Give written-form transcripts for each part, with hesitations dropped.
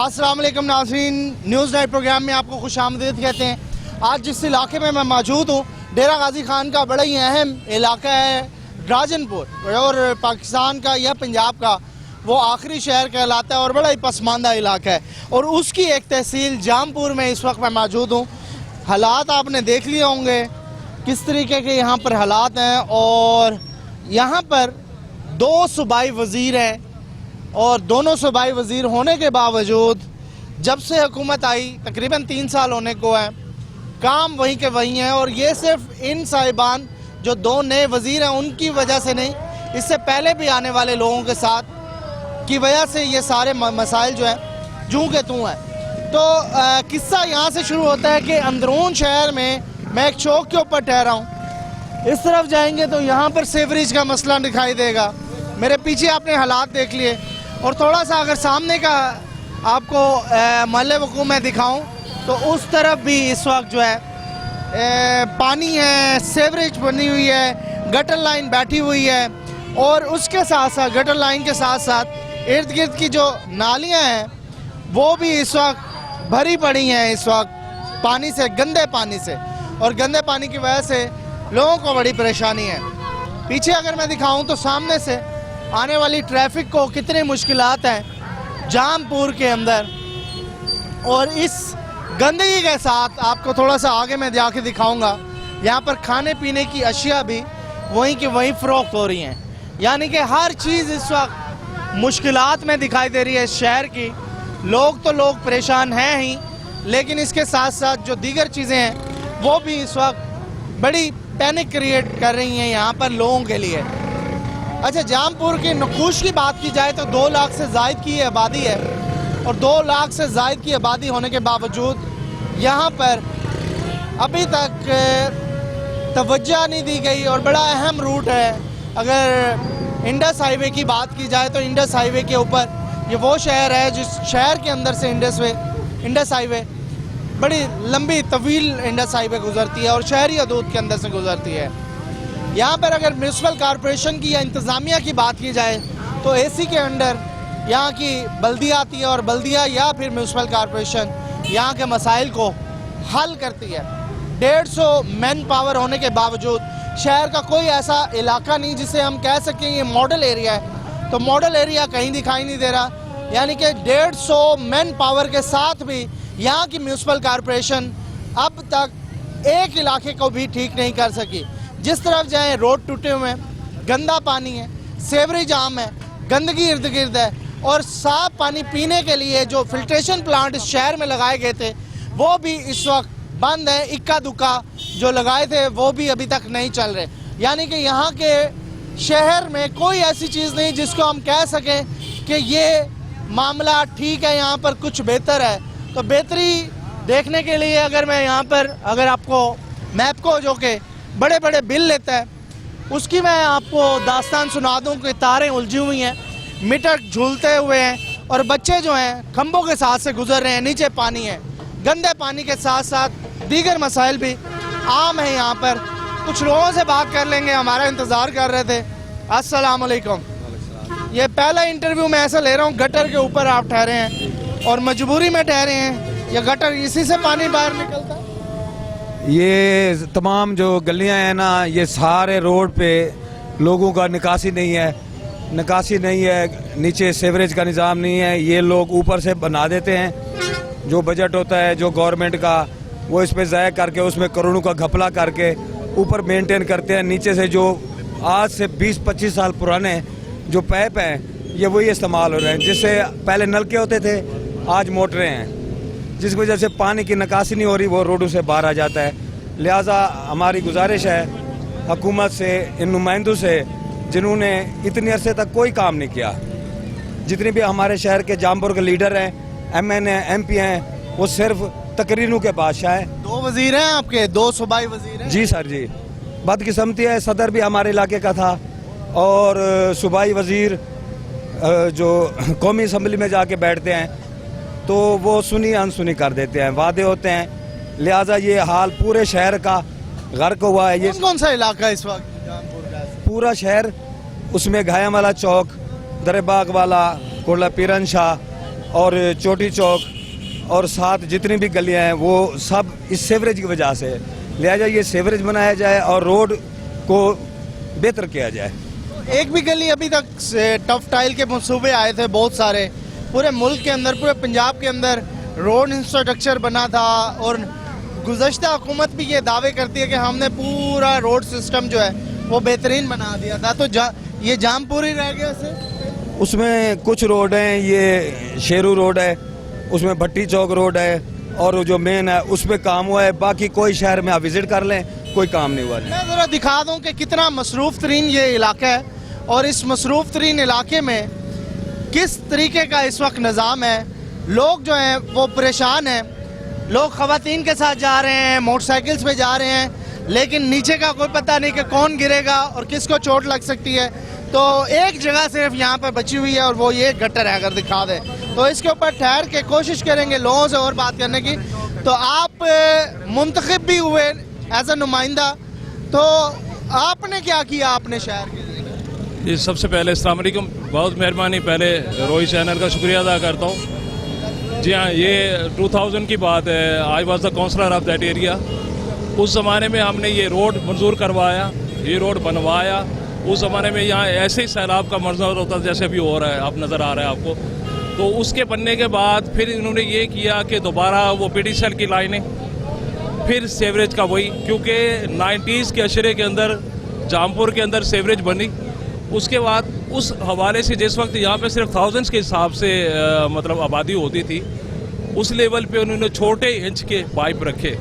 अस्सलाम वालेकुम नाज़रीन, न्यूज़ नाइट प्रोग्राम में आपको खुशामदीद कहते हैं। आज जिस इलाके में मैं मौजूद हूँ, डेरा गाजी खान का बड़ा ही अहम इलाका है राजनपुर, और पाकिस्तान का या पंजाब का वो आखिरी शहर कहलाता है और बड़ा ही पसमानदा इलाका है। और उसकी एक तहसील जामपुर में इस वक्त मैं मौजूद हूँ। हालात आपने देख लिए होंगे किस तरीके के यहाँ पर हालात हैं, और यहाँ पर 2 सूबाई वज़ीर हैं, और दोनों सूबाई वज़ीर होने के बावजूद जब से हुकूमत आई तकरीबन 3 साल होने को है, काम वहीं के वहीं हैं। और ये सिर्फ इन साहिबान जो 2 नए वज़ीर हैं उनकी वजह से नहीं, इससे पहले भी आने वाले लोगों के साथ की वजह से ये सारे मसाइल जो हैं जूं के तूं हैं। तो किस्सा यहाँ से शुरू होता है कि अंदरून शहर में मैं एक चौक के ऊपर ठहरा हूँ। इस तरफ जाएंगे तो यहाँ पर सीवरेज का मसला दिखाई देगा। मेरे पीछे आपने हालात देख लिए, और थोड़ा सा अगर सामने का आपको महल्ले वकूँ में दिखाऊं तो उस तरफ भी इस वक्त जो है पानी है, सीवरेज बनी हुई है, गटर लाइन बैठी हुई है, और उसके साथ साथ गटर लाइन के साथ साथ इर्द गिर्द की जो नालियां हैं वो भी इस वक्त भरी पड़ी हैं इस वक्त पानी से, गंदे पानी से। और गंदे पानी की वजह से लोगों को बड़ी परेशानी है। पीछे अगर मैं दिखाऊं तो सामने से आने वाली ट्रैफिक को कितनी मुश्किलात हैं जामपुर के अंदर। और इस गंदगी के साथ आपको थोड़ा सा आगे मैं जाके दिखाऊंगा, यहाँ पर खाने पीने की अशिया भी वहीं की वहीं फ़रोख्त हो रही हैं। यानी कि हर चीज़ इस वक्त मुश्किलात में दिखाई दे रही है शहर की। लोग तो लोग परेशान हैं ही, लेकिन इसके साथ साथ जो दीगर चीज़ें हैं वो भी इस वक्त बड़ी पैनिक क्रिएट कर रही हैं यहाँ पर लोगों के लिए। अच्छा, जामपुर के नकूश की बात की जाए तो 2 लाख से ज़ायद की आबादी है, और 2 लाख से ज़ायद की आबादी होने के बावजूद यहाँ पर अभी तक तवज्जो नहीं दी गई। और बड़ा अहम रूट है, अगर इंडस हाईवे की बात की जाए तो इंडस हाईवे के ऊपर ये वो शहर है जिस शहर के अंदर से इंडस हाईवे बड़ी लंबी तवील इंडस हाईवे गुजरती है और शहरी हदूद के अंदर से गुजरती है। यहाँ पर अगर म्यूनसिपल कॉरपोरेशन की या इंतज़ामिया की बात की जाए तो एसी के अंडर यहाँ की बल्दिया आती है, और बल्दिया या फिर म्यूनसिपल कॉरपोरेशन यहाँ के मसाइल को हल करती है। 150 मैन पावर होने के बावजूद शहर का कोई ऐसा इलाका नहीं जिसे हम कह सकें ये मॉडल एरिया है, तो मॉडल एरिया कहीं दिखाई नहीं दे रहा। यानी कि 150 मैन पावर के साथ भी यहाँ की म्यूनसिपल कॉरपोरेशन अब तक एक इलाके को भी ठीक नहीं कर सकी। जिस तरफ जाएं रोड टूटे हुए हैं, गंदा पानी है, सीवरेज आम है, गंदगी इर्द गिर्द है, और साफ पानी पीने के लिए जो फिल्ट्रेशन प्लांट इस शहर में लगाए गए थे वो भी इस वक्त बंद है। इक्का दुक्का जो लगाए थे वो भी अभी तक नहीं चल रहे। यानी कि यहाँ के शहर में कोई ऐसी चीज़ नहीं जिसको हम कह सकें कि ये मामला ठीक है, यहाँ पर कुछ बेहतर है। तो बेहतरी देखने के लिए अगर मैं यहाँ पर अगर आपको मैप को जो कि बड़े बड़े बिल लेता है उसकी मैं आपको दास्तान सुना दूँ कि तारें उलझी हुई हैं, मीटर झूलते हुए हैं, और बच्चे जो हैं खंभों के साथ से गुजर रहे हैं। नीचे पानी है, गंदे पानी के साथ साथ दीगर मसाइल भी आम है यहाँ पर। कुछ लोगों से बात कर लेंगे, हमारा इंतज़ार कर रहे थे। अस्सलाम वालेकुम। ये पहला इंटरव्यू मैं ऐसा ले रहा हूँ, गटर के ऊपर आप ठहरे हैं और मजबूरी में ठहरे हैं, या गटर इसी से पानी बाहर निकलता है? ये तमाम जो गलियां हैं ना, ये सारे रोड पे लोगों का निकासी नहीं है, नीचे सीवरेज का निज़ाम नहीं है। ये लोग ऊपर से बना देते हैं, जो बजट होता है जो गवर्नमेंट का वो इस पे ज़ाया करके उसमें करोड़ों का घपला करके ऊपर मेंटेन करते हैं। नीचे से जो आज से 20-25 साल पुराने जो पाइप हैं ये वही इस्तेमाल हो रहे हैं, जिससे पहले नलके होते थे आज मोटरें हैं, जिस वजह से पानी की निकासी नहीं हो रही, वो रोडों से बाहर आ जाता है। लिहाजा हमारी गुजारिश है हुकूमत से, इन नुमाइंदों से जिन्होंने इतने अरसे तक कोई काम नहीं किया, जितने भी हमारे शहर के जामपुर के लीडर हैं, MN MP हैं, वो सिर्फ तकरीरों के बादशाह हैं। 2 वज़ीर हैं आपके, 2 सूबाई वज़ीर हैं? जी सर जी, बदकिस्मती है, सदर भी हमारे इलाके का था, और सूबाई वज़ीर जो कौमी असम्बली में जाके बैठते हैं तो वो सुनी अनसुनी कर देते हैं, वादे होते हैं। लिहाजा ये हाल पूरे शहर का गर्क हुआ है। ये कौन सा इलाका है इस वक्त जामपुर का? पूरा शहर, उसमें घायम वाला चौक, दरबाग वाला, कोटला पीरन शाह, और चोटी चौक और साथ जितनी भी गलियां हैं वो सब इस सीवरेज की वजह से है। लिहाजा ये सीवरेज बनाया जाए और रोड को बेहतर किया जाए। एक भी गली अभी तक टफ टाइल के मंसूबे आए थे बहुत सारे, पूरे मुल्क के अंदर, पूरे पंजाब के अंदर रोड इंफ्रास्ट्रक्चर बना था और गुज़श्ता हुकूमत भी ये दावे करती है कि हमने पूरा रोड सिस्टम जो है वो बेहतरीन बना दिया था, तो ये जामपुर ही रह गया से। उसमें कुछ रोड हैं, ये शेरू रोड है, उसमें भट्टी चौक रोड है और जो मेन है उस पर काम हुआ है। बाकी कोई शहर में आप विजिट कर लें, कोई काम नहीं हुआ है। मैं ज़रा दिखा दूं कि कितना मसरूफ़ तरीन ये इलाका है और इस मसरूफ़ तरीन इलाके में किस तरीके का इस वक्त निज़ाम है। लोग जो हैं वो परेशान हैं, लोग ख़वातीन के साथ जा रहे हैं, मोटरसाइकिल्स पे जा रहे हैं, लेकिन नीचे का कोई पता नहीं कि कौन गिरेगा और किसको चोट लग सकती है। तो एक जगह सिर्फ यहाँ पर बची हुई है और वो ये गटर है, अगर दिखा दे तो इसके ऊपर ठहर के कोशिश करेंगे लोगों से और बात करने की। तो आप मुंतखब भी हुए एज ए नुमाइंदा, तो आपने क्या किया अपने शहर के लिए? जी, सबसे पहले अस्सलाम वालेकुम, बहुत मेहरबानी। पहले रोहित चैनल का शुक्रिया अदा करता हूँ। जी हाँ, ये 2000 की बात है। I was the counsellor of that area. उस ज़माने में हमने ये रोड मंजूर करवाया, ये रोड बनवाया। उस ज़माने में यहाँ ऐसे ही सैलाब का मंजर होता जैसे भी हो रहा है, आप नज़र आ रहा है आपको। तो उसके बनने के बाद फिर इन्होंने ये किया कि दोबारा वो PDCL की लाइनें, फिर सेवरेज का वही, क्योंकि 90s के अशरे के अंदर जामपुर के अंदर सेवरेज बनी। उसके बाद उस हवाले से जिस वक्त यहाँ पे सिर्फ थाउजेंड्स के हिसाब से मतलब आबादी होती थी, उस लेवल पे उन्होंने छोटे इंच के पाइप रखे।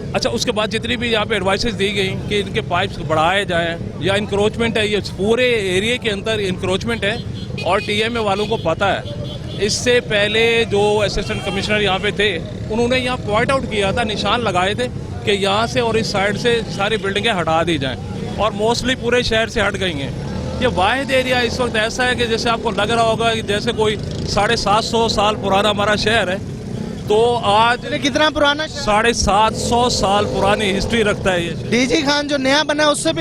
अच्छा, उसके बाद जितनी भी यहाँ पे एडवाइसेस दी गई कि इनके पाइप्स बढ़ाए जाएं या इंक्रोचमेंट है, ये पूरे एरिया के अंदर इंक्रोचमेंट है और TMA वालों को पता है। इससे पहले जो असिस्टेंट कमिश्नर यहाँ पे थे, उन्होंने यहाँ पॉइंट आउट किया था, निशान लगाए थे कि यहाँ से और इस साइड से सारी बिल्डिंगें हटा दी जाएं और मोस्टली पूरे शहर से हट गई हैं। ये वाहिद एरिया इस वक्त ऐसा है कि जैसे आपको लग रहा होगा कि जैसे कोई 750 साल पुराना हमारा शहर है। तो आज कितना पुराना? 750 साल पुरानी हिस्ट्री रखता है ये। DG खान जो नया बना है उससे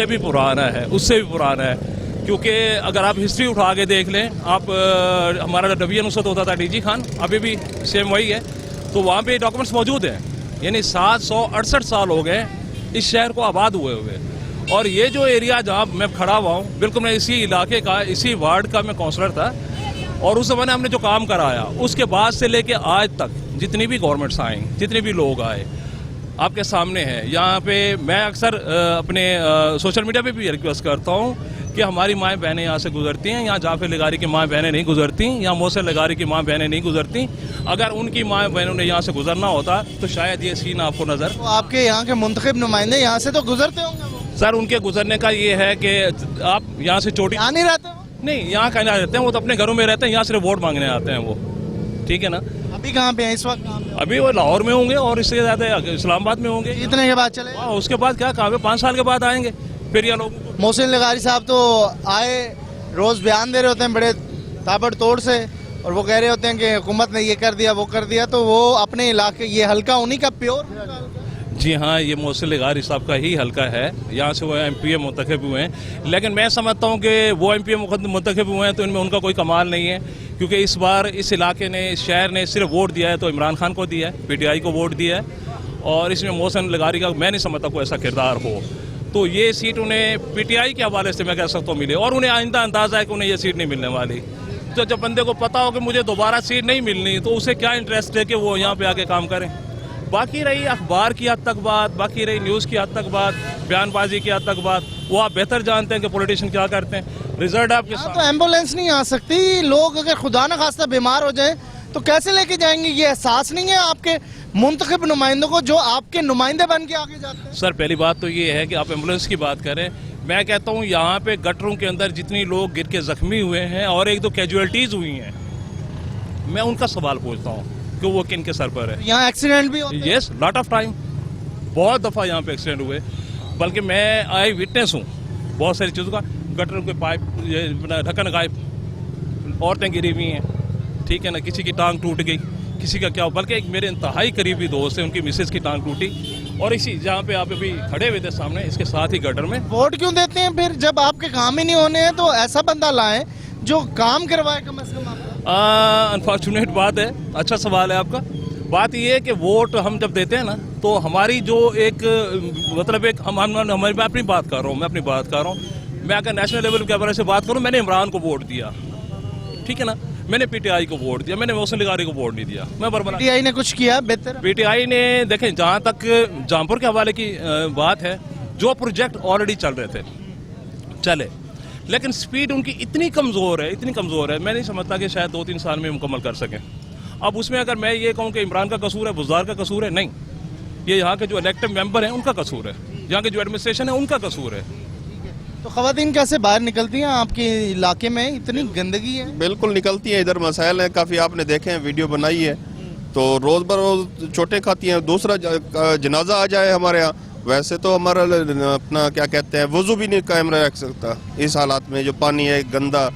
भी पुराना है, उससे भी पुराना है। क्योंकि अगर आप हिस्ट्री उठा के देख लें, आप हमारा डिवीजन उससे होता था DG खान, अभी भी सेम वही है। तो वहाँ पे डॉक्यूमेंट्स मौजूद हैं, यानी 768 साल हो गए इस शहर को आबाद हुए हुए। और ये जो एरिया जहाँ मैं खड़ा हुआ हूँ, बिल्कुल मैं इसी इलाके का, इसी वार्ड का मैं काउंसलर था। और उस ज़माने हमने जो काम कराया, उसके बाद से लेके आज तक जितनी भी गवर्नमेंट्स आई, जितने भी लोग आए, आपके सामने है। यहाँ पे मैं अक्सर अपने सोशल मीडिया पे भी रिक्वेस्ट करता हूँ कि हमारी माएँ बहनें यहाँ से गुजरती हैं। यहाँ जाफर लगारी की माँ बहनें नहीं गुजरती, यहाँ मोहसिन लगारी की माँ बहनें नहीं गुजरती। अगर उनकी माँ बहनों ने यहाँ से गुजरना होता तो शायद ये सीन आपको नज़र। तो आपके यहाँ के मुंतखब नुमाइंदे यहाँ से तो गुजरते होंगे सर। उनके गुजरने का ये है कि आप यहाँ से चोटी नहीं रहते? नहीं, यहाँ कहीं रहते हैं, वो तो अपने घरों में रहते हैं, यहाँ सिर्फ वोट मांगने आते हैं वो, ठीक है ना। अभी कहाँ पे हैं इस वक्त? अभी वो लाहौर में होंगे और इससे ज़्यादा इस्लामाबाद में होंगे। इतने के बाद चले? उसके बाद क्या काम है, 5 साल के बाद आएंगे फिर ये लोग। मोहसिन लगारी साहब तो आए, रोज़ बयान दे रहे होते हैं बड़े ताबड़तोड़ से, और वो कह रहे होते हैं कि हुकूमत ने ये कर दिया, वो कर दिया। तो वो अपने इलाके, ये हल्का उन्हीं का प्योर? जी हाँ, ये मोहसिन लगारी साहब का ही हल्का है। यहाँ से वो MPA मुंतखब हुए हैं, लेकिन मैं समझता हूँ कि वो MPA मुंतखब हुए हैं तो इनमें उनका कोई कमाल नहीं है। क्योंकि इस बार इस इलाके ने, इस शहर ने सिर्फ वोट दिया है तो इमरान खान को दिया है, PTI को वोट दिया है। और इसमें मोहसिन लगारी का मैं नहीं समझता कोई ऐसा किरदार हो। तो ये सीट उन्हें PTI के हवाले से मैं कह सकता हूँ मिले, और उन्हें आइंदा अंदाज़ा है कि उन्हें ये सीट नहीं मिलने वाली। तो जब बंदे को पता हो कि मुझे दोबारा सीट नहीं मिलनी, तो उसे क्या इंटरेस्ट है कि वो यहाँ पे आके काम करें। बाकी रही अखबार की हद तक बात, बाकी रही न्यूज़ की हद तक बात, बयानबाजी की हद तक बात, वो आप बेहतर जानते हैं कि पॉलिटिशियन क्या करते हैं। रिजल्ट आपके साथ। तो एम्बुलेंस नहीं आ सकती, लोग अगर खुदा न खास्ता बीमार हो जाए तो कैसे लेके जाएंगे? ये एहसास नहीं है आपके मुंतखब नुमाइंदों को जो आपके नुमाइंदे बन के आगे जाते हैं? सर, पहली बात तो ये है कि आप एम्बुलेंस की बात करें, मैं कहता हूँ यहाँ पे गटरों के अंदर जितनी लोग गिर के जख्मी हुए हैं और 1-2 कैजुअलिटीज़ हुई हैं, मैं उनका सवाल पूछता हूँ कि वो किन के सर पर है। यहाँ एक्सीडेंट भी होते हैं? यस, लॉट ऑफ टाइम, बहुत दफ़ा यहाँ पे एक्सीडेंट हुए। बल्कि मैं आई विटनेस हूँ बहुत सारी चीज़ों का। गटरों के पाइप, ढक्कन गायब, औरतें गिरी हुई हैं, ठीक है ना, किसी की टांग टूट गई, किसी का क्या। बल्कि एक मेरे इंतहाई करीबी दोस्त है, उनकी मिसेज की टांग टूटी, और इसी जहाँ पे आप अभी खड़े हुए थे सामने, इसके साथ ही गटर में। वोट क्यों देते हैं फिर जब आपके काम ही नहीं होने हैं? तो ऐसा बंदा लाएं जो काम करवाए कम से कम आपका। अनफॉर्चुनेट बात है, अच्छा सवाल है आपका। बात ये है कि वोट हम जब देते हैं ना, तो हमारी जो एक मतलब एक मैं अपनी बात कर रहा हूँ, मैं अगर नेशनल लेवल के हवाले से बात करूँ, मैंने इमरान को वोट दिया, ठीक है ना, मैंने पीटीआई को वोट दिया, मैंने मोहसिन लिगारी को वोट नहीं दिया। मैं बरबरा पीटीआई ने कुछ किया बेहतर? पीटीआई ने, देखें, जहाँ तक जामपुर के हवाले की बात है, जो प्रोजेक्ट ऑलरेडी चल रहे थे चले, लेकिन स्पीड उनकी इतनी कमज़ोर है, मैं नहीं समझता कि शायद 2-3 साल में मुकम्मल कर सकें। अब उसमें अगर मैं ये कहूँ कि इमरान का कसूर है, बुज़दार का कसूर है, नहीं, ये यहाँ के जो इलेक्टेड मेंबर हैं उनका कसूर है, यहाँ के जो एडमिनिस्ट्रेशन है उनका कसूर है। तो ख़वातीन कैसे बाहर निकलती हैं? आपके इलाके में इतनी गंदगी है। बिल्कुल निकलती हैं, इधर मसाइल हैं काफ़ी, आपने देखे हैं, वीडियो बनाई है, तो रोज़ बरोज़ चोटें खाती हैं। दूसरा जनाजा आ जाए हमारे यहाँ, वैसे तो हमारा अपना क्या कहते हैं, वजू भी नहीं कायम रख सकता इस हालात में, जो पानी है गंदा।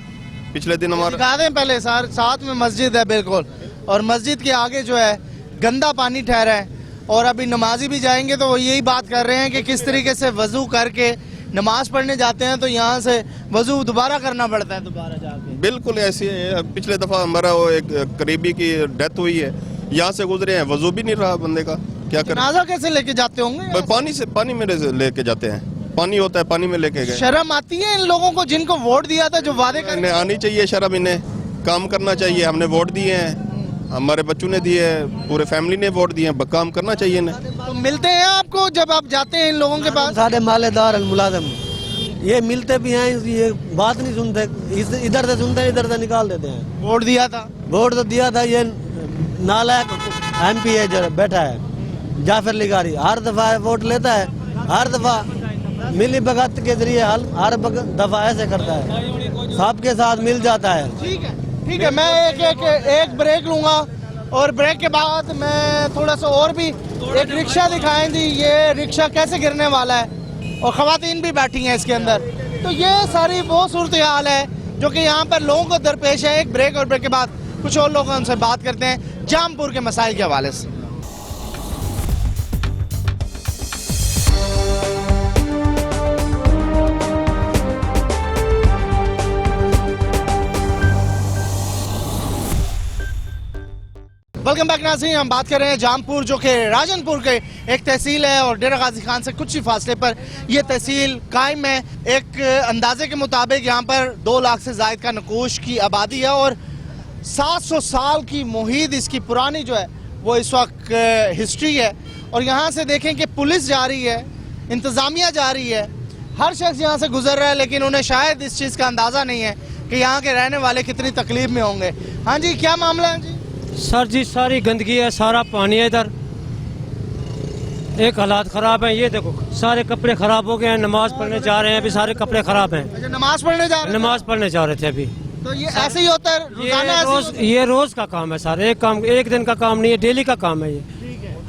पिछले दिन हमारा दिखा दें पहले, साथ में मस्जिद है बिल्कुल, और मस्जिद के आगे जो है गंदा पानी ठहरा है, और अभी नमाजी भी जाएंगे तो वो यही बात कर रहे हैं कि किस तरीके से वजू करके नमाज पढ़ने जाते हैं, तो यहाँ से वजू दोबारा करना पड़ता है दोबारा जाके। बिल्कुल ऐसे है। पिछले दफ़ा हमारा वो एक करीबी की डेथ हुई है, यहाँ से गुजरे हैं, वजू भी नहीं रहा बंदे का, क्या करें। जनाजा कैसे लेके जाते होंगे? पानी में लेके जाते हैं, पानी होता है, पानी में लेके गए। शर्म आती है इन लोगों को जिनको वोट दिया था, जो वादे कर? इन्हें आनी चाहिए शर्म, इन्हें काम करना चाहिए। हमने वोट दिए हैं, हमारे बच्चों ने दिए हैं, पूरे फैमिली ने वोट दिए हैं, काम करना चाहिए इन्हें। तो मिलते हैं आपको जब आप जाते हैं इन लोगों के पास? सारे मालेदार मुलाजम ये मिलते भी हैं, ये बात नहीं सुनते, इधर से सुनते हैं, इधर से निकाल देते हैं। वोट दिया था? वोट तो दिया था, ये नालायक MP है जो बैठा है जाफर लिगारी, हर दफा वोट लेता है, हर दफा मिली भगत के जरिए हर दफा ऐसे करता है, सबके साथ मिल जाता है। ठीक है, मैं एक ब्रेक लूंगा, और ब्रेक के बाद मैं थोड़ा सा और भी एक रिक्शा दिखाएं जी, ये रिक्शा कैसे गिरने वाला है, और ख़वातीन भी बैठी हैं इसके अंदर। तो ये सारी वो सूरत हाल है जो कि यहाँ पर लोगों को दरपेश है। एक ब्रेक, और ब्रेक के बाद कुछ और लोगों उनसे बात करते हैं जामपुर के मसाइल के हवाले से। वेलकम बैक नाज़रीन, हम बात कर रहे हैं जामपुर, जो कि राजनपुर के एक तहसील है, और डेरा गाजी खान से कुछ ही फासले पर यह तहसील कायम है। एक अंदाजे के मुताबिक यहाँ पर 2 लाख से ज़ायद का नकोश की आबादी है, और 700 साल की मुहित इसकी पुरानी जो है वो इस वक्त हिस्ट्री है। और यहाँ से देखें कि पुलिस जा रही है, इंतज़ामिया जा रही है, हर शख्स यहाँ से गुजर रहा है, लेकिन उन्हें शायद इस चीज़ का अंदाज़ा नहीं है कि यहाँ के रहने वाले कितनी तकलीफ में होंगे। हाँ जी, क्या मामला है जी? सर जी, सारी गंदगी है, सारा पानी है इधर, एक हालात ख़राब है। ये देखो सारे कपड़े ख़राब हो गए हैं, नमाज पढ़ने जा रहे हैं अभी, सारे कपड़े ख़राब हैं। अच्छा, नमाज पढ़ने जा रहे हैं? नमाज पढ़ने जा रहे थे अभी। तो ये ऐसे ही होता है रोजाना? ये रोज का काम है सर, एक दिन का काम नहीं है, डेली का काम है ये।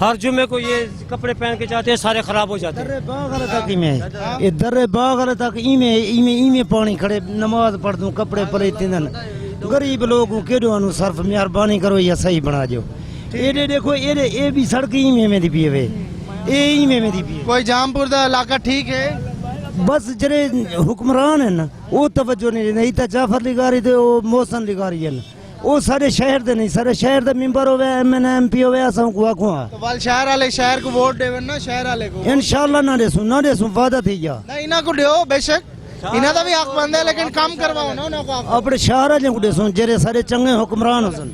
हर जुमे को ये कपड़े पहन के जाते हैं, सारे खराब हो जाते हैं। इधर बागल तक इमे पानी खड़े, नमाज पढ़ दूं, कपड़े पले तीन गरीब लोगों के सर्फ मेहरबानी करो या सही बना जो। ये देखो ये भी सड़क इमे में दी पी वे, इमे में दी पी। कोई जामपुर दा इलाका ठीक है, बस जरे हुक्मरान है ना वो तवज्जो नहीं तो जाफर लिगारी ते वो मोहसिन लिगारी है, वो सारे शहर दे नहीं, सारे शहर दे मेंबर होवे, MN MP होवे, असा को आखो। तो वाल शहर वाले शहर को वोट देवन ना, शहर वाले को इंशाल्लाह ना देसू वादा थी जा। नहीं, इना को दियो बेशक, इना दा भी हक बनदा है, लेकिन काम करवाओ ना उनको। अपने शहर वाले को देसू, जरे सारे चंगे हुक्मरान हसन।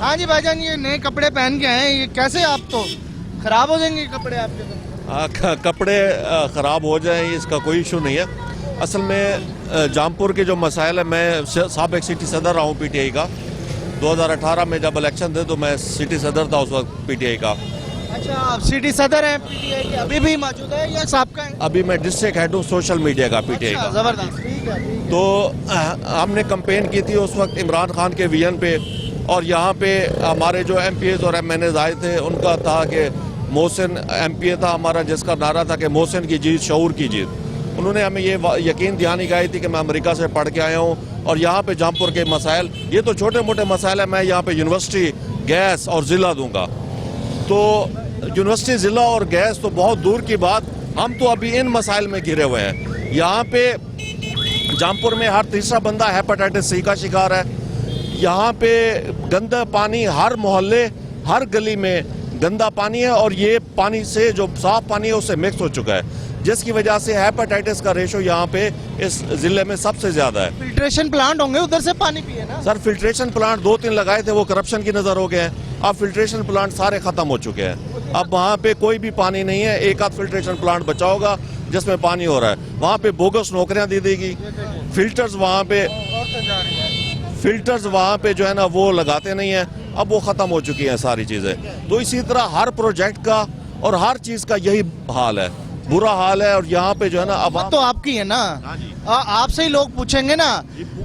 हाँ जी भाईजान, ये नए कपड़े पहन के आए, ये कैसे? आप तो खराब हो जाएंगे कपड़े आपके तो। कपड़े ख़राब हो जाएं इसका कोई इशू नहीं है। असल में जामपुर के जो मसाइल है, मैं साबिक़ सिटी सदर रहा हूँ PTI का। 2018 में जब इलेक्शन थे तो मैं सिटी सदर था उस वक्त PTI का। अच्छा, आप सिटी सदर हैं PTI के, अभी भी मौजूद है या साहब है? अभी मैं डिस्ट्रिक्ट हेड हूँ सोशल मीडिया का PTI का। जबरदस्त, ठीक है। तो हमने कंपेन की थी उस वक्त इमरान खान के विजन पे, और यहाँ पे हमारे जो MPs और MNAs आए थे, उनका था कि मोहसिन MPA था हमारा, जिसका नारा था कि मोहसिन की जीत, शऊर की जीत। उन्होंने हमें ये यकीन दिलानी गई थी कि मैं अमेरिका से पढ़ के आया हूँ, और यहाँ पे जामपुर के मसाइल, ये तो छोटे मोटे मसाइल है, मैं यहाँ पे यूनिवर्सिटी, गैस और ज़िला दूंगा। तो यूनिवर्सिटी, ज़िला और गैस तो बहुत दूर की बात, हम तो अभी इन मसाइल में घिरे हुए हैं। यहाँ पे जामपुर में हर तीसरा बंदा हेपेटाइटिस C का शिकार है। यहाँ पे गंदा पानी हर मोहल्ले हर गली में गंदा पानी है और ये पानी से जो साफ पानी है उससे मिक्स हो चुका है, जिसकी वजह से हेपेटाइटिस का रेशो यहाँ पे इस जिले में सबसे ज्यादा है। फिल्ट्रेशन प्लांट होंगे, उधर से पानी पिए ना। सर फिल्ट्रेशन प्लांट 2-3 लगाए थे, वो करप्शन की नजर हो गए हैं। अब फिल्ट्रेशन प्लांट सारे खत्म हो चुके हैं। अब वहाँ पे कोई भी पानी नहीं है, एक आध फिल्ट्रेशन प्लांट बचा होगा जिसमें पानी हो रहा है। वहाँ पे बोगस नौकरियां दी देगी। फिल्टर्स वहाँ पे जो है ना वो लगाते नहीं है, अब वो खत्म हो चुकी हैं सारी चीजें। तो इसी तरह हर प्रोजेक्ट का और हर चीज का यही हाल है, बुरा हाल है। और यहाँ पे जो है ना अब तो आपकी है ना, आपसे ही लोग पूछेंगे ना।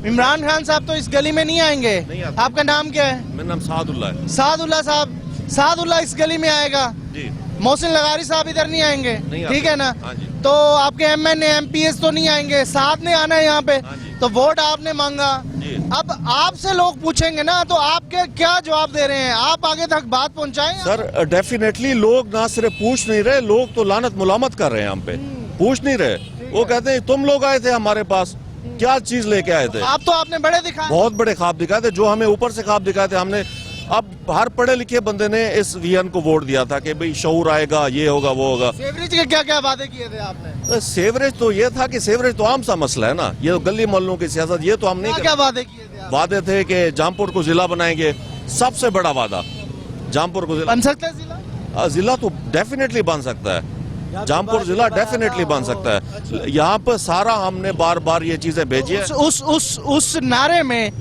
इमरान खान साहब तो इस गली में नहीं आएंगे। नहीं आते। आपका नाम क्या है? मेरा नाम सादुल्ला है। सादुल्ला साहब, सादुल्ला इस गली में आएगा। जी मोहसिन लगारी साहब इधर नहीं आएंगे, नहीं आते। ठीक है ना। हाँ जी। तो आपके एमएनए एमपीएस तो नहीं आएंगे, साथ ने आना है यहाँ पे। हाँ जी। तो वोट आपने मांगा, जी। अब आपसे लोग पूछेंगे ना, तो आपके क्या जवाब दे रहे हैं? आप आगे तक बात पहुंचाएं। सर डेफिनेटली लोग ना सिर्फ पूछ नहीं रहे, लोग तो लानत मुलामत कर रहे हैं हम पे, पूछ नहीं रहे। वो कहते हैं तुम लोग आए थे हमारे पास, क्या चीज लेके आए थे? आप तो आपने बड़े दिखाए, बहुत बड़े ख्वाब दिखाए थे, जो हमें ऊपर से ख्वाब दिखाए थे हमने। अब हर पढ़े लिखे बंदे ने इस वीएन को वोट दिया था कि भाई शऊर आएगा, ये होगा वो होगा। सेवरेज के क्या क्या वादे किए थे आपने? सेवरेज तो ये था कि सेवरेज तो आम सा मसला है ना, ये तो गली मोहल्लों की सियासत, ये तो हम नहीं क्या वादे किए थे आप? वादे थे कि जामपुर को जिला बनाएंगे, सबसे बड़ा वादा जामपुर को जिला बन सकता है जिला? जिला तो डेफिनेटली बन सकता है, जामपुर जिला डेफिनेटली बन सकता है। यहाँ पर सारा हमने बार बार ये चीजें भेजी है। उस नारे में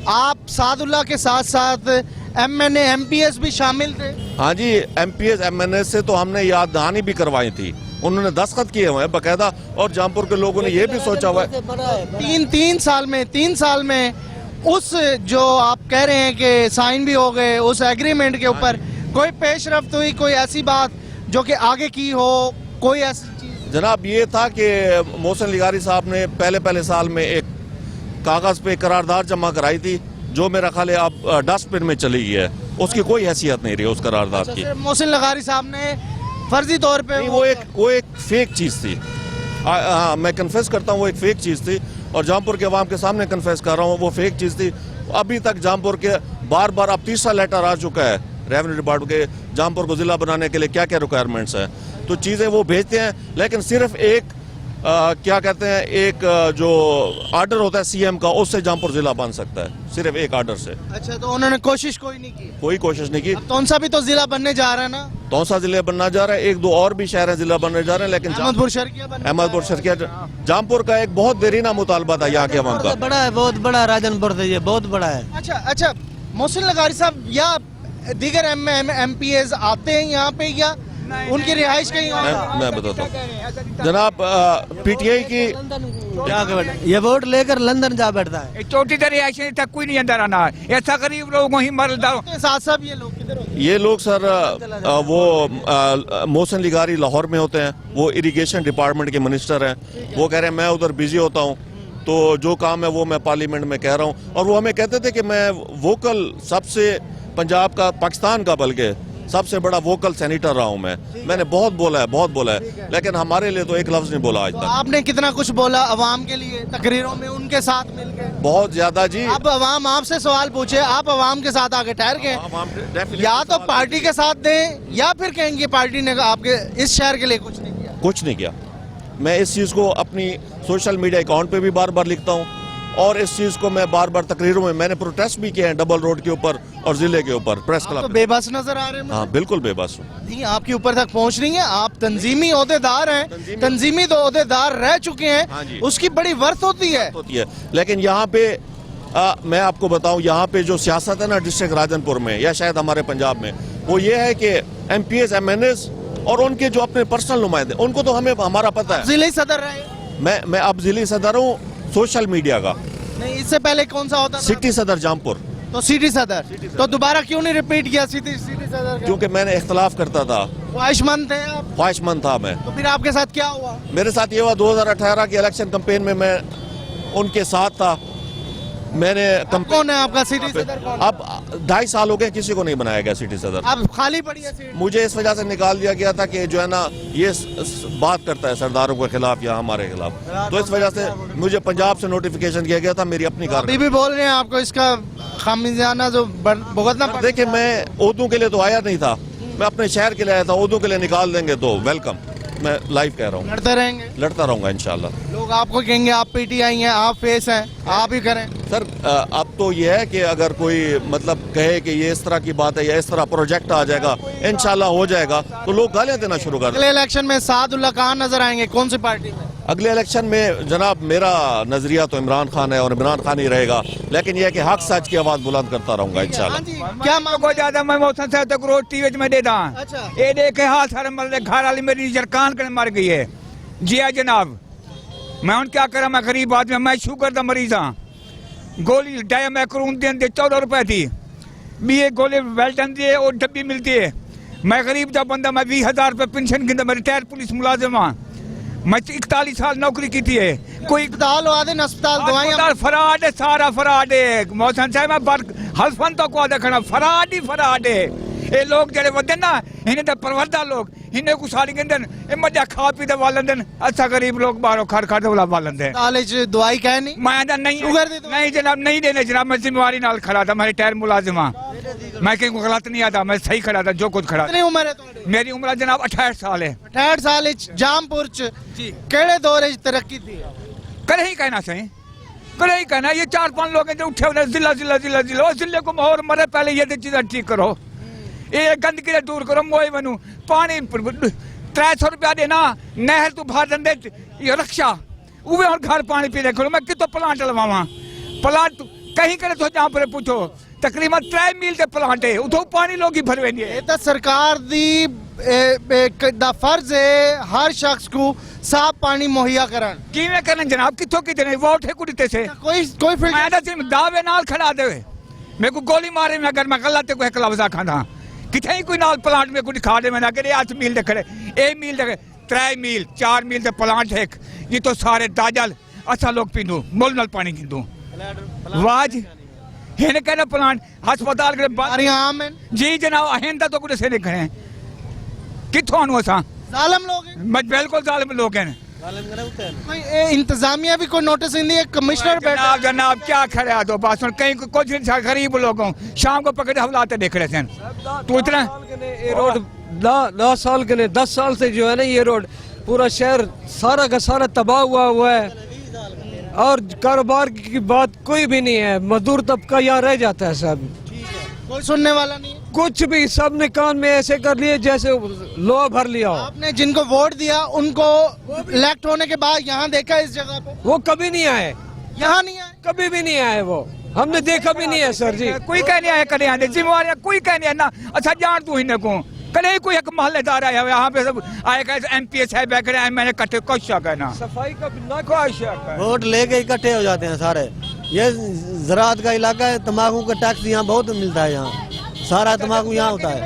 आप सादुल्ला के साथ साथ एमएनए एमपीएस भी शामिल थे। हाँ जी, एमपीएस एमएनए से तो हमने याद दहानी भी करवाई थी, उन्होंने दस्तखत किए हुए हैं बकायदा। और जामपुर के लोगों ने ये भी सोचा हुआ है तीन साल में उस जो आप कह रहे हैं कि साइन भी हो गए उस एग्रीमेंट के ऊपर, कोई पेशरफ्त हुई, कोई ऐसी बात जो कि आगे की हो, कोई ऐसी चीज? जनाब ये था कि मोहसिन लिगारी साहब ने पहले साल में एक कागज पे करारदाद जमा कराई थी, जो मेरा ख्याल है अब डस्टबिन में चली गई है, उसकी कोई हैसियत नहीं रही उस करारदाद की। मोहसिन लगारी साहब ने फर्जी तौर पे वो एक फेक चीज थी। हाँ मैं कन्फेस करता हूँ, वो एक फेक चीज थी और जामपुर के अवाम के सामने कन्फेस कर रहा हूँ, वो फेक चीज थी। अभी तक जामपुर के बार बार अब तीसरा लेटर आ चुका है रेवेन्यू डिपार्टमेंट के, जामपुर को जिला बनाने के लिए क्या क्या रिक्वायरमेंट्स हैं, तो चीजें वो भेजते हैं, लेकिन सिर्फ एक क्या कहते हैं, एक जो आर्डर होता है सीएम का, उससे जामपुर जिला बन सकता है, सिर्फ एक आर्डर से। अच्छा, तो उन्होंने कोशिश कोई नहीं की? कोई कोशिश नहीं की। तौनसा भी तो जिला बनने जा रहा है ना? तौनसा जिले बनना जा रहा है, एक दो और भी शहर जिला बनने जा रहे हैं, लेकिन अहमदपुर शर्किया जामपुर का एक बहुत देरीना मुतालबा था यहाँ के अवाम का। बड़ा है, बहुत बड़ा राजनपुर से, ये बहुत बड़ा है। अच्छा, मोहसिन लगारी साहब या दीगर एमपीएस आते हैं यहाँ पे या उनकी रिहाइश कहीं और? मैं बताता हूँ जनाब, पीटीआई की ये वोट लेकर लंदन जा बैठता है। चौथी रिहाइश तक कोई नहीं अंदर आना है, ऐसा गरीब लोगों ही मर दो। साथ साथ ये लोग किधर होते हैं? ये लोग सर वो मोहसिन लिगारी लाहौर में होते हैं, वो इरिगेशन डिपार्टमेंट के मिनिस्टर हैं। वो कह रहे हैं मैं उधर बिजी होता हूँ, तो जो काम है वो मैं पार्लियामेंट में कह रहा हूँ। और वो हमें कहते थे कि मैं वोकल सबसे पंजाब का, पाकिस्तान का बल्कि सबसे बड़ा वोकल सेनेटर रहा हूं मैंने बहुत बोला है, लेकिन हमारे लिए तो एक लफ्ज नहीं बोला आज तक। आपने कितना कुछ बोला अवाम के लिए तकरीरों में उनके साथ मिलकर? बहुत ज्यादा जी। अब अवाम आपसे सवाल पूछे, आप अवाम के साथ आके ठहर गए, या तो पार्टी के साथ दें या फिर कहेंगे पार्टी ने आपके इस शहर के लिए कुछ नहीं किया? कुछ नहीं किया। मैं इस चीज को अपनी सोशल मीडिया अकाउंट पे भी बार बार लिखता हूँ और इस चीज को मैं बार बार तकरीरों में, मैंने प्रोटेस्ट भी किए हैं डबल रोड के ऊपर और जिले के ऊपर प्रेस क्लब। तो बेबस नजर आ रहे हैं? हाँ बिल्कुल बेबस हूँ। नहीं, आपके ऊपर तक पहुंच रही है, आप तंजीमी ओहदेदार हैं, तंजीमी ओहदेदार रह चुके हैं। हाँ जी। उसकी बड़ी वर्थ होती है। लेकिन यहाँ पे मैं आपको बताऊं, यहाँ पे जो सियासत है ना डिस्ट्रिक्ट राजनपुर में या शायद हमारे पंजाब में, वो ये है कि एमपीएस एमएनएस और उनके जो अपने पर्सनल नुमाइंदे, उनको तो हमें हमारा पता है। जिले सदर रहे? मैं अब जिले सदर हूँ सोशल मीडिया का। नहीं, इससे पहले कौन सा होता था? सिटी सदर जामपुर। तो सिटी सदर। तो दोबारा क्यों नहीं रिपीट किया सिटी सदर का? क्योंकि मैंने इख्तलाफ करता था। ख्वाहिशमंद थे आप? ख्वाहिशमंद था मैं। तो फिर आपके साथ क्या हुआ? मेरे साथ ये हुआ 2018 की इलेक्शन कैंपेन में मैं उनके साथ था मैंने कौन है आपका सिटी सदर कौन है? अब 2.5 साल हो गए किसी को नहीं बनाया गया सिटी सदर। अब खाली पड़ी है सीट। मुझे इस वजह से निकाल दिया गया था कि जो है ना ये बात करता है सरदारों के खिलाफ या हमारे खिलाफ, तो इस वजह से मुझे पंजाब से नोटिफिकेशन किया गया था मेरी अपनी कार। अभी भी बोल रहे हैं आपको इसका खामियाना जो भुगतना पड़ा। देखिए मैं उर्दू के लिए तो आया नहीं था, मैं अपने शहर के लिए आया था, उर्दू के लिए निकाल देंगे तो वेलकम, मैं लाइव कह रहा हूँ, लड़ते रहेंगे, लड़ता रहूंगा इंशाल्लाह। लोग आपको कहेंगे आप पीटीआई हैं, आप फेस हैं, आप ही करें। सर अब तो ये है कि अगर कोई मतलब कहे कि ये इस तरह की बात है या इस तरह प्रोजेक्ट आ जाएगा, इंशाल्लाह हो जाएगा, तो लोग गालियां देना शुरू कर देंगे। अगले इलेक्शन में सादुल्ला खान नजर आएंगे, कौन सी पार्टी में? अगले इलेक्शन में जनाब मेरा नजरिया तो इमरान खान है और इमरान खान ही रहेगा, लेकिन यह है कि हक सच की आवाज बुलंद करता रहूंगा इंशाल्लाह। क्या को ज्यादा मैं मौसम से तक रोज टीवी में देता। अच्छा। ये देखे हाल सारे मर घर वाली मेरी जरकान कर मर गई है। जी हाँ जनाब, मैं उन क्या करा, मैं गरीब आदमी, मैं शुगर का मरीज हाँ। गोली डायमैक्रोन दिन दे 14 रुपए थी, भी एक गोली वेल्टन दी और डब्बी मिलती है। मैं गरीब का बंदा, मैं 20,000 रुपए पेंशन गिनता, मैं रिटायर पुलिस मुलाजिम हाँ। मैं 41 साल नौकरी की थी है। कोई अस्पताल वादन अस्पताल दवाइयां अस्पताल फराड है, सारा फराड है। मौसम साहब मैं हल्फन तो को देखना फराड ही फराड है। ये लोग जड़े वदन ना इन्हें तो परवरदा लोग इन्हें को सारी गंदन ए मजा खा पी दे वालंदन, अच्छा गरीब लोग बाहरों खर खर वाला वालंदे। कॉलेज दवाई कह नहीं मैं नहीं शुगर दे दो। नहीं जनाब, नहीं देने जनाब, मैं जिम्मेवारी नाल खड़ा था, मैं रिटायर मुलाजिम हां, मैं कहीं को गलत नहीं आता, मैं सही खड़ा था, जो कुछ खड़ा। कितनी उम्र है तुम्हारी? मेरी उम्र जनाब 68 साल है। 68 साल इच जामपुर च जी केड़े दौर इच तरक्की थी? करे ही कहना सही, करे ही कहना। ये 4-5 लोग हैं जो उठे हुए जिला जिला जिला जिला, उस जिले को और मरे पहले ये चीजें ठीक करो, ये गंदगी दूर करो। मोए बनू पानी 300 रुपया देना, नहर तू भर देंदे ये रक्षा उवे और घर पानी पीने करो। मैं कितो प्लांट लवावा, प्लांट कहीं करे तो जहाँ पर पूछो तकरीबन 3 मील के प्लांट है, उतो पानी लोग ही भरवे नहीं है। ये तो सरकार दी दा फर्ज है हर शख्स को साफ पानी मुहैया करन। किवें करन जनाब, कितो की देने वोट है कुड़ी से कोई फिल्टर मैं तो सिर्फ दावे नाल खड़ा देवे, मेरे को गोली मारे में अगर मैं गलत को एक लफ्ज़ खाना किथे ही कोई नाल प्लांट में कुछ खा दे, मैंने अगर 8 मील दे खड़े, 1 मील दे 3 मील 4 मील दे प्लांट है, ये तो सारे दाजल अच्छा लोग पींदू मोल नाल पानी गिंदू वाज हेने कहना प्लांट अस्पताल के हमारे आम है जी जनाब अहिंदा तो कुछ से नहीं खड़े किथों अनु असा जालिम लोग हैं। मैं बिल्कुल जालिम लोग हैं। कोई इंतजामिया भी कोई नोटिस नहीं है, कमिश्नर बैठा जनाब जनाब क्या खड़ा दो बात सुन, कहीं कुछ गरीब लोगों शाम को पकड़े हवलाते देख रहे थे तो इतना ये रोड 10 साल के लिए 10 साल से जो है ना ये रोड पूरा शहर सारा का सारा तबाह हुआ है, और कारोबार की बात कोई भी नहीं है, मजदूर तबका यहाँ रह जाता है सब, कोई सुनने वाला नहीं है। कुछ भी सबने कान में ऐसे कर लिए जैसे लोहा भर लिया हो। आपने जिनको वोट दिया उनको इलेक्ट होने के बाद यहाँ देखा इस जगह पे? वो कभी नहीं आए, यहाँ नहीं आए, कभी भी नहीं आए, वो हमने देखा भी नहीं है सर जी। कोई कह नहीं आया करे आने जिम्मेवार कोई कह नहीं है ना। अच्छा जान तू इन्हें को कले कोई एक मोहल्लेदार आया यहाँ पे सब आएगा MPS है बैठ रहे मैंने कट्टे कोशिश करना सफाई का बिल्ला कोशिश वोट लेके इकट्ठे हो जाते हैं सारे। ये ज़राअत का इलाका है, तम्बाकू का टैक्स यहाँ बहुत मिलता है, यहाँ सारा तम्बाकू यहाँ होता है,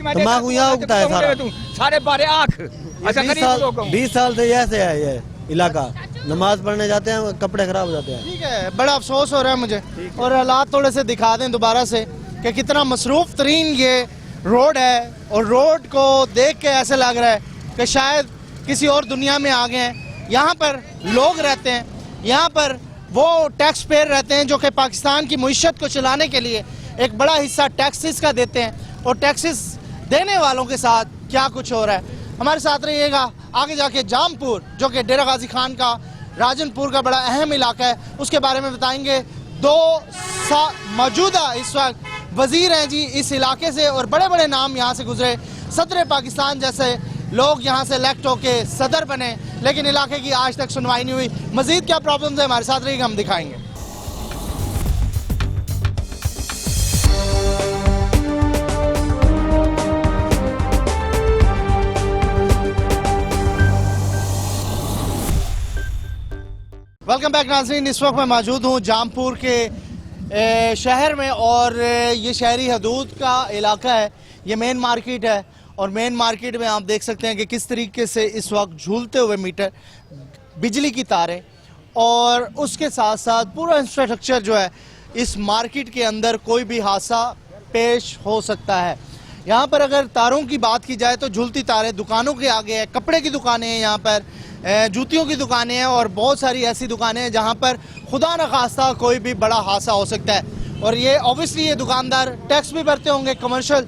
तम्बाकू यहाँ उगता है सारा। सारे बारे आँख। अच्छा गरीब लोगों 20 साल से ऐसे है ये इलाका, नमाज पढ़ने जाते हैं कपड़े खराब हो जाते हैं। ठीक है, बड़ा अफसोस हो रहा है मुझे, और हालात थोड़े से दिखा दें दोबारा से कि कितना मसरूफ तरीन ये रोड है, और रोड को देख के ऐसे लग रहा है कि शायद किसी और दुनिया में आ गए हैं। यहाँ पर लोग रहते हैं, यहाँ पर वो टैक्स पेयर रहते हैं जो कि पाकिस्तान की मुईशत को चलाने के लिए एक बड़ा हिस्सा टैक्सेस का देते हैं, और टैक्सेस देने वालों के साथ क्या कुछ हो रहा है। हमारे साथ रहिएगा, आगे जाके जामपुर जो कि डेरा गाजी खान का राजनपुर का बड़ा अहम इलाका है उसके बारे में बताएंगे। मौजूदा इस वक्त वजीर हैं जी इस इलाके से, और बड़े बड़े नाम यहाँ से गुजरे, सदर पाकिस्तान जैसे लोग यहाँ से इलेक्ट होके सदर बने, लेकिन इलाके की आज तक सुनवाई नहीं हुई। मजीद क्या प्रॉब्लम्स है हमारे साथ रहिएगा, हम दिखाएंगे। वेलकम बैक नाज़रीन, इस वक्त मैं मौजूद हूँ जामपुर के शहर में, और ये शहरी हदूद का इलाका है, ये मेन मार्केट है, और मेन मार्केट में आप देख सकते हैं कि किस तरीके से इस वक्त झूलते हुए मीटर, बिजली की तारें और उसके साथ साथ पूरा इंफ्रास्ट्रक्चर जो है इस मार्केट के अंदर कोई भी हादसा पेश हो सकता है। यहाँ पर अगर तारों की बात की जाए तो झूलती तारें दुकानों के आगे है, कपड़े की दुकानें हैं, यहाँ पर जूतियों की दुकानें हैं और बहुत सारी ऐसी दुकानें हैं जहाँ पर खुदा न खास्ता कोई भी बड़ा हादसा हो सकता है। और ये ऑब्वियसली ये दुकानदार टैक्स भी भरते होंगे, कमर्शियल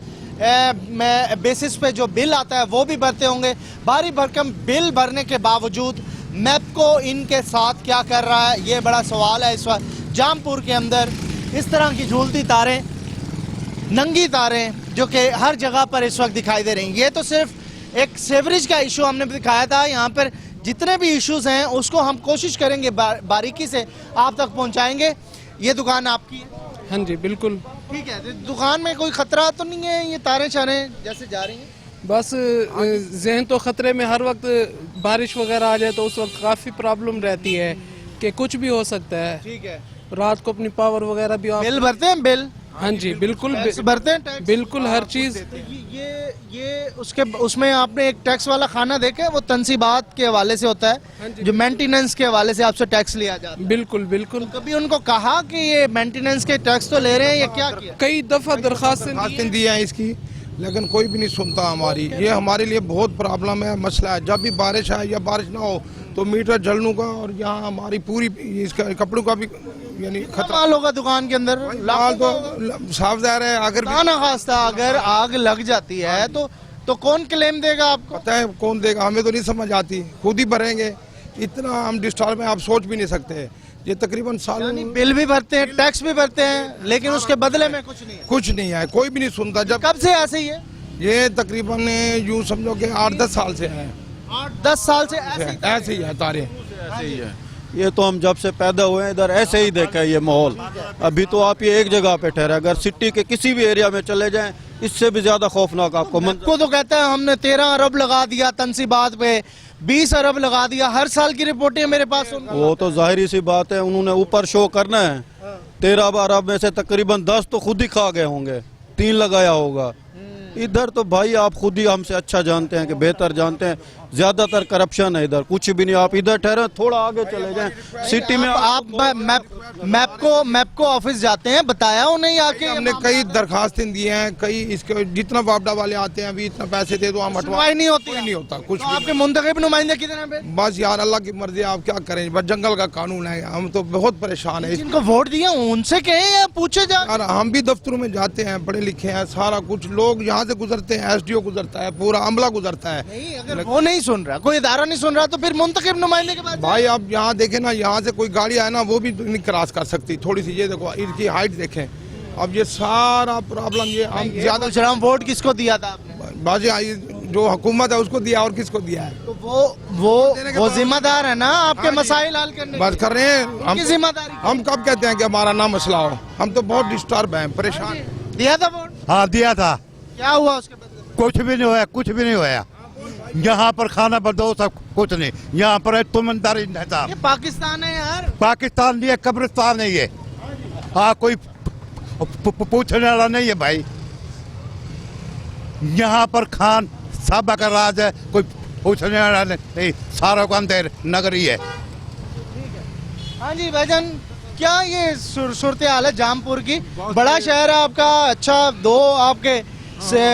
बेसिस पे जो बिल आता है वो भी भरते होंगे। भारी भरकम बिल भरने के बावजूद मैप्को इनके साथ क्या कर रहा है, ये बड़ा सवाल है। इस वक्त जामपुर के अंदर इस तरह की झूलती तारें, नंगी तारें जो कि हर जगह पर इस वक्त दिखाई दे रही हैं। ये तो सिर्फ एक सेवरेज का इशू हमने दिखाया था। यहाँ पर जितने भी इश्यूज हैं उसको हम कोशिश करेंगे बारीकी से आप तक पहुँचाएंगे। ये दुकान आपकी है? हाँ जी बिल्कुल। ठीक है, तो दुकान में कोई खतरा तो नहीं है? ये तारें शारें जैसे जा रही हैं बस जहन तो ख़तरे में, हर वक्त बारिश वगैरह आ जाए तो उस वक्त काफ़ी प्रॉब्लम रहती है कि कुछ भी हो सकता है। ठीक है, रात को अपनी पावर वगैरह भी बिल भरते हैं? बिल? हाँ जी बिल्कुल टैक्स भरते हैं? टैक्स बिल्कुल हर चीज़। ये उसके उसमें आपने एक टैक्स वाला खाना देखा है, वो तनसीबात के हवाले से होता है जो मेंटेनेंस के हवाले से आपसे टैक्स लिया जाता है। बिल्कुल बिल्कुल। कभी उनको कहा कि ये मेंटेनेंस के टैक्स तो ले रहे हैं या क्या किया? कई दफ़ा दरखास्तें दी हैं इसकी, लेकिन कोई भी नहीं सुनता हमारी। ये हमारे लिए बहुत प्रॉब्लम है, मसला है। जब भी बारिश आए या बारिश ना हो तो मीटर जलने का और यहाँ हमारी पूरी इसका कपड़ों का भी यानी खतरा। माल होगा दुकान के अंदर? माल तो साफ ज़ाहिर है, अगर ना खास्ता अगर आग लग जाती है तो कौन क्लेम देगा आपको? पता है कौन देगा, हमें तो नहीं समझ आती, खुद ही भरेंगे। इतना हम डिस्टर्ब में आप सोच भी नहीं सकते। ये तकरीबन साल बिल भी भरते हैं, टैक्स भी भरते हैं, लेकिन उसके बदले में कुछ नहीं है, कोई भी नहीं सुनता। जब कब से ऐसे ही है? ये तकरीबन यूँ समझो कि 8-10 साल से है। 8-10 साल से ऐसे ही है तारे। ऐसे ही है। ये तो हम जब से पैदा हुए हैं इधर ऐसे ही देखा है ये माहौल। अभी तो आप ये एक जगह पे ठहरे, अगर सिटी के किसी भी एरिया में चले जाएं इससे भी ज्यादा खौफनाक आपको को तो कहता है हमने 13 अरब लगा दिया तनसीबात पे, 20 अरब लगा दिया। हर साल की रिपोर्टें मेरे पास। वो तो जाहिर सी बात है, उन्होंने ऊपर शो करना है। 13 अरब में से तकरीबन 10 तो खुद ही खा गए होंगे, 3 लगाया होगा। इधर तो भाई आप खुद ही हमसे अच्छा जानते हैं कि बेहतर जानते हैं, ज्यादातर करप्शन है इधर, कुछ भी नहीं। आप इधर ठहरे, थोड़ा आगे चले जाएं सिटी में। आप मैप्को ऑफिस जाते हैं, बताया उन्हें आके? हमने कई दरखास्तें दी हैं, कई इसके जितना वापडा वाले आते हैं अभी इतना पैसे दे दो, हम हटवा नहीं होती, नहीं होता कुछ। तो आपके मुंतखब नुमाइंदे कितने पे? बस यार अल्लाह की मर्जी, आप क्या करें, बस जंगल का कानून है। हम तो बहुत परेशान है। जिनको वोट दिया उनसे कहें या पूछे जा? यार हम भी दफ्तरों में जाते हैं, पढ़े लिखे हैं, सारा कुछ लोग यहाँ से गुजरते हैं, SDO गुजरता है, पूरा अमला गुजरता है। नहीं, अगर वो नहीं सुन रहा, कोई इदारा नहीं सुन रहा तो फिर मुंतखब नुमाइंदे के पास भाई आप यहाँ देखें ना, यहाँ से कोई गाड़ी आए ना वो भी नहीं क्रॉस कर सकती थोड़ी सी। ये देखो इनकी हाइट देखें। अब ये सारा प्रॉब्लम ये हम ज्यादा वोट किसको दिया था आपने? बाजी जो हुकूमत है उसको दिया, और किसको दिया है? तो वो जिम्मेदार है ना आपके मसाइल हल करने। बात कर रहे हैं हम, जिम्मेदारी। हम कब कहते हैं कि हमारा ना मसला हो? हम तो बहुत डिस्टर्ब हैं, परेशान। दिया था वोट? हाँ दिया था। क्या हुआ उसके बदले? कुछ भी नहीं होया, कुछ भी नहीं होया। यहाँ पर खाना बर्दोश सब कुछ नहीं, यहाँ पर तुमंदारी ये पाकिस्तान है यार। पाकिस्तान नहीं है, कब्रिस्तान नहीं है। हाँ कोई पूछने वाला नहीं है भाई। यहाँ पर खान साहब का राज है, कोई पूछने वाला नहीं, सारा को अंदर नगरी है। हाँ जी भाईजान, क्या ये सूरत हाल है जामपुर की? बड़ा शहर है आपका, अच्छा दो आपके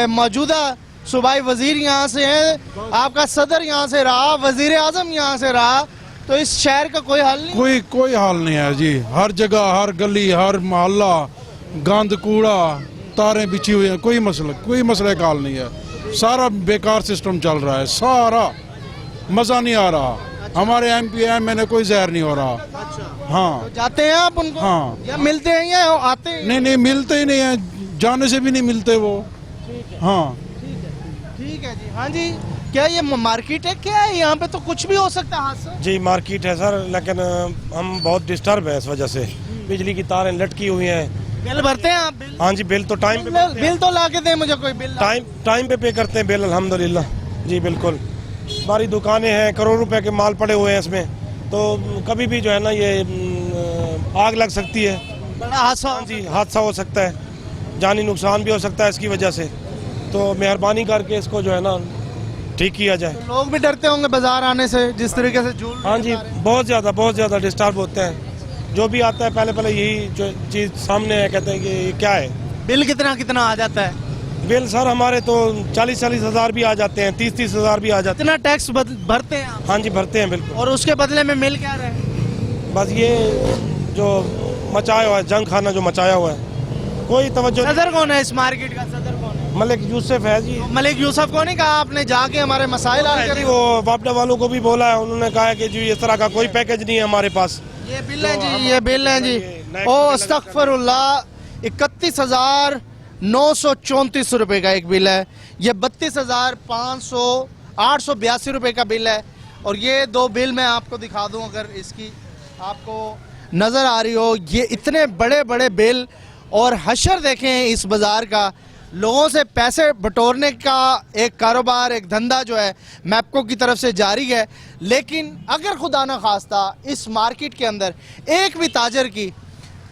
मौजूदा सूबाई वजीर यहाँ से हैं, आपका सदर यहाँ से रहा, वजीर आजम यहाँ से रहा, तो इस शहर का कोई हाल नहीं? कोई हाल नहीं है जी। हर जगह, हर गली, हर मोहल्ला गंद कूड़ा, तारें बिछी हुई हैं, कोई मसले का हाल नहीं है। सारा बेकार सिस्टम चल रहा है, सारा मजा नहीं आ रहा। हमारे MP MNA कोई जहर नहीं हो रहा। हाँ तो जाते हैं आप उनको? हाँ, या मिलते हैं या आते हैं? नहीं मिलते ही नहीं है, जाने से भी नहीं मिलते वो। हाँ ठीक है जी। हाँ जी, क्या ये मार्केट है क्या है? यहाँ पे तो कुछ भी हो सकता है हादसा। जी मार्केट है सर, लेकिन हम बहुत डिस्टर्ब है इस वजह से। बिजली की तारें लटकी हुई हैं। बिल भरते हैं आप? बिल? हाँ जी बिल तो टाइम पे, बिल तो ला के दे मुझे कोई बिल। टाइम पे करते हैं बिल अल्हम्दुलिल्लाह जी। बिल्कुल, हमारी दुकानें हैं, करोड़ रुपए के माल पड़े हुए हैं इसमें, तो कभी भी जो है ना ये आग लग सकती है, बड़ा हादसा जी हादसा हो सकता है, जानी नुकसान भी हो सकता है इसकी वजह से। तो मेहरबानी करके इसको जो है ना ठीक किया जाए। तो लोग भी डरते होंगे बाजार आने से, जिस तरीके से झूल हाँ जी, बहुत ज़्यादा डिस्टर्ब होते हैं। जो भी आता है पहले यही जो चीज़ सामने है, कहते हैं कि ये क्या है। बिल कितना आ जाता है? बिल सर हमारे तो 40-40 हज़ार भी आ जाते हैं, 30-30 हज़ार भी आ जाते हैं। इतना टैक्स भरते हैं आप? हाँ जी, भरते हैं बिल्कुल। और उसके बदले में मिल क्या रहे हैं? बस ये जो मचाया हुआ है, जंग खाना जो मचाया हुआ है, कोई तवज्जो। सदर कौन है इस मार्केट का? सदर कौन है? मलिक यूसुफ है जी। मलिक यूसुफ को नहीं कहा आपने जाके हमारे मसाइल हल करें? वो वापडा वालों को भी बोला है, उन्होंने कहा है कि जी इस तरह का कोई पैकेज नहीं है हमारे पास। ये बिल है जी, ये बिल है जी। ओ अस्तगफिरुल्लाह, 31,934 रुपए का एक बिल है। ये 32,882 रुपए का बिल है। और ये दो बिल मैं आपको दिखा दूं, अगर इसकी आपको नजर आ रही हो, ये इतने बड़े बड़े बिल। और हशर देखें इस बाजार का, लोगों से पैसे बटोरने का एक कारोबार, एक धंधा जो है मैप्को की तरफ से जारी है। लेकिन अगर खुदा न खास्ता इस मार्केट के अंदर एक भी ताजर की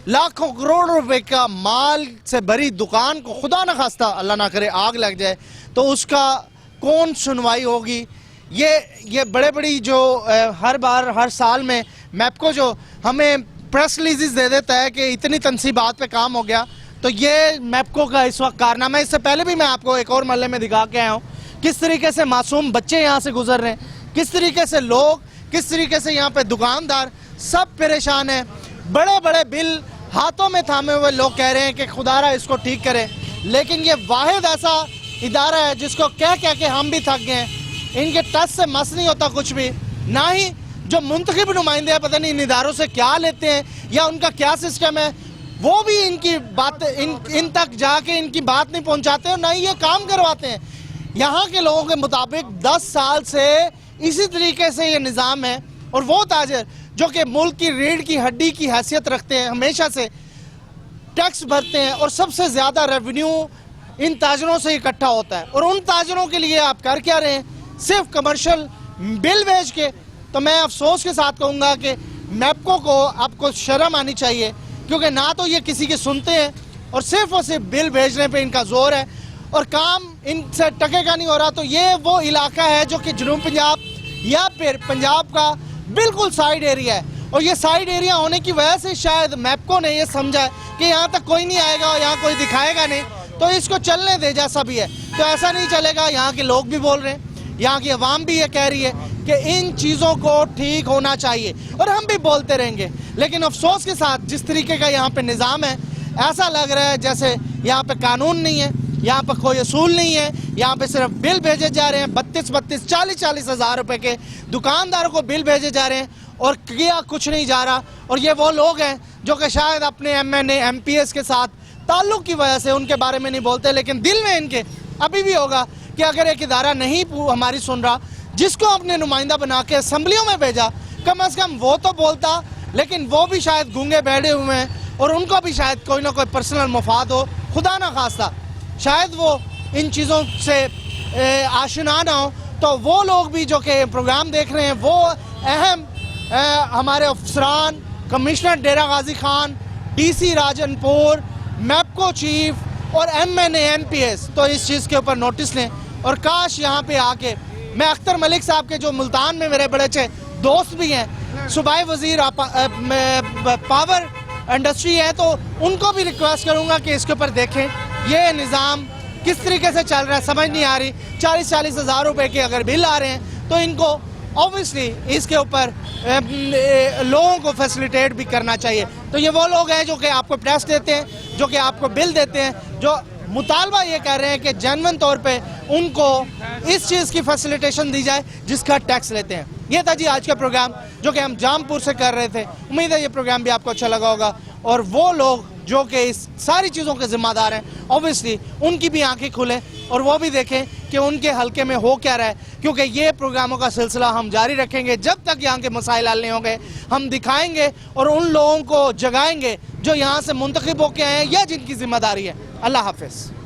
लाखों करोड़ रुपए का माल से भरी दुकान को खुदा न खास्ता अल्लाह ना करे आग लग जाए, तो उसका कौन सुनवाई होगी? ये बड़े बड़ी जो हर बार हर साल में मैप्को जो हमें प्रेस रिलीज दे देता है कि इतनी तनसीबात पे काम हो गया, तो ये मैप्को का इस वक्त कारनामा। इससे पहले भी मैं आपको एक और महल्ले में दिखा के आया हूँ किस तरीके से मासूम बच्चे यहाँ से गुजर रहे हैं, किस तरीके से लोग, किस तरीके से यहाँ पे दुकानदार सब परेशान हैं। बड़े बड़े बिल हाथों में थामे हुए लोग कह रहे हैं कि खुदारा इसको ठीक करे, लेकिन ये वाहिद ऐसा इदारा है जिसको कह के हम भी थक गए हैं। इनके टच से मस नहीं होता कुछ भी, ना ही जो मुंतखब नुमाइंदे हैं पता नहीं इन इदारों से क्या लेते हैं या उनका क्या सिस्टम है, वो भी इनकी बात इन तक जाके इनकी बात नहीं पहुंचाते और ना ही ये काम करवाते हैं। यहाँ के लोगों के मुताबिक 10 साल से इसी तरीके से ये निज़ाम है। और वो ताजर जो कि मुल्क की रीढ़ की हड्डी की हैसियत रखते हैं, हमेशा से टैक्स भरते हैं और सबसे ज़्यादा रेवेन्यू इन ताजरों से इकट्ठा होता है। और उन ताजरों के लिए आप कर क्या रहे हैं? सिर्फ कमर्शियल बिल भेज के। तो मैं अफसोस के साथ कहूँगा कि मैप्को को आपको शर्म आनी चाहिए, क्योंकि ना तो ये किसी की सुनते हैं और सिर्फ और सिर्फ बिल भेजने पे इनका जोर है और काम इनसे टकेगा नहीं हो रहा। तो ये वो इलाका है जो कि जनूब पंजाब या फिर पंजाब का बिल्कुल साइड एरिया है। और ये साइड एरिया होने की वजह से शायद मैप्को ने ये समझा कि यहाँ तक कोई नहीं आएगा और यहाँ कोई दिखाएगा नहीं, तो इसको चलने दे जैसा भी है। तो ऐसा नहीं चलेगा। यहाँ के लोग भी बोल रहे हैं, यहाँ की आवाम भी ये कह रही है कि इन चीज़ों को ठीक होना चाहिए और हम भी बोलते रहेंगे। लेकिन अफसोस के साथ जिस तरीके का यहाँ पे निज़ाम है, ऐसा लग रहा है जैसे यहाँ पे कानून नहीं है, यहाँ पर कोई असूल नहीं है। यहाँ पे सिर्फ बिल भेजे जा रहे हैं, 32-32, 40-40 हज़ार रुपए के दुकानदारों को बिल भेजे जा रहे हैं और किया कुछ नहीं जा रहा। और ये वो लोग हैं जो कि शायद अपने MNA MPS के साथ ताल्लुक़ की वजह से उनके बारे में नहीं बोलते, लेकिन दिल में इनके अभी भी होगा कि अगर एक इदारा नहीं हमारी सुन रहा, जिसको अपने नुमाइंदा बना के असम्बलियों में भेजा, कम से कम वो तो बोलता। लेकिन वो भी शायद गूंगे बैठे हुए हैं और उनको भी शायद कोई ना कोई पर्सनल मफाद हो, खुदा ना खास्ता शायद वो इन चीज़ों से आशना ना हो। तो वो लोग भी जो कि प्रोग्राम देख रहे हैं, वो अहम हमारे अफसरान, कमिश्नर डेरा गाजी खान, DC राजनपुर, मैप्को चीफ और MNA MPS, तो इस चीज़ के ऊपर नोटिस लें। और काश यहाँ पे आके मैं अख्तर मलिक साहब के जो मुल्तान में मेरे बड़े अच्छे दोस्त भी हैं, सूबाई वजीर पावर इंडस्ट्री है, तो उनको भी रिक्वेस्ट करूँगा कि इसके ऊपर देखें ये निज़ाम किस तरीके से चल रहा है। समझ नहीं आ रही। 40-40 हज़ार रुपए के अगर बिल आ रहे हैं तो इनको ऑब्वियसली इसके ऊपर लोगों को फैसिलिटेट भी करना चाहिए। तो ये वो लोग हैं जो कि आपको टैक्स देते हैं, जो कि आपको बिल देते हैं, जो मुतालबा ये कह रहे हैं कि जेन्युइन तौर पे उनको इस चीज़ की फैसिलिटेशन दी जाए जिसका टैक्स लेते हैं। ये था जी आज का प्रोग्राम जो कि हम जामपुर से कर रहे थे। उम्मीद है ये प्रोग्राम भी आपको अच्छा लगा होगा। और वो लोग जो कि इस सारी चीज़ों के ज़िम्मेदार हैं, ऑब्वियसली उनकी भी आंखें खुलें और वो भी देखें कि उनके हलके में हो क्या रहा है, क्योंकि ये प्रोग्रामों का सिलसिला हम जारी रखेंगे जब तक यहाँ के मसाइल हल नहीं होंगे। हम दिखाएंगे और उन लोगों को जगाएंगे जो यहाँ से मुंतखब होकर आए हैं या जिनकी जिम्मेदारी है। अल्लाह हाफिज़।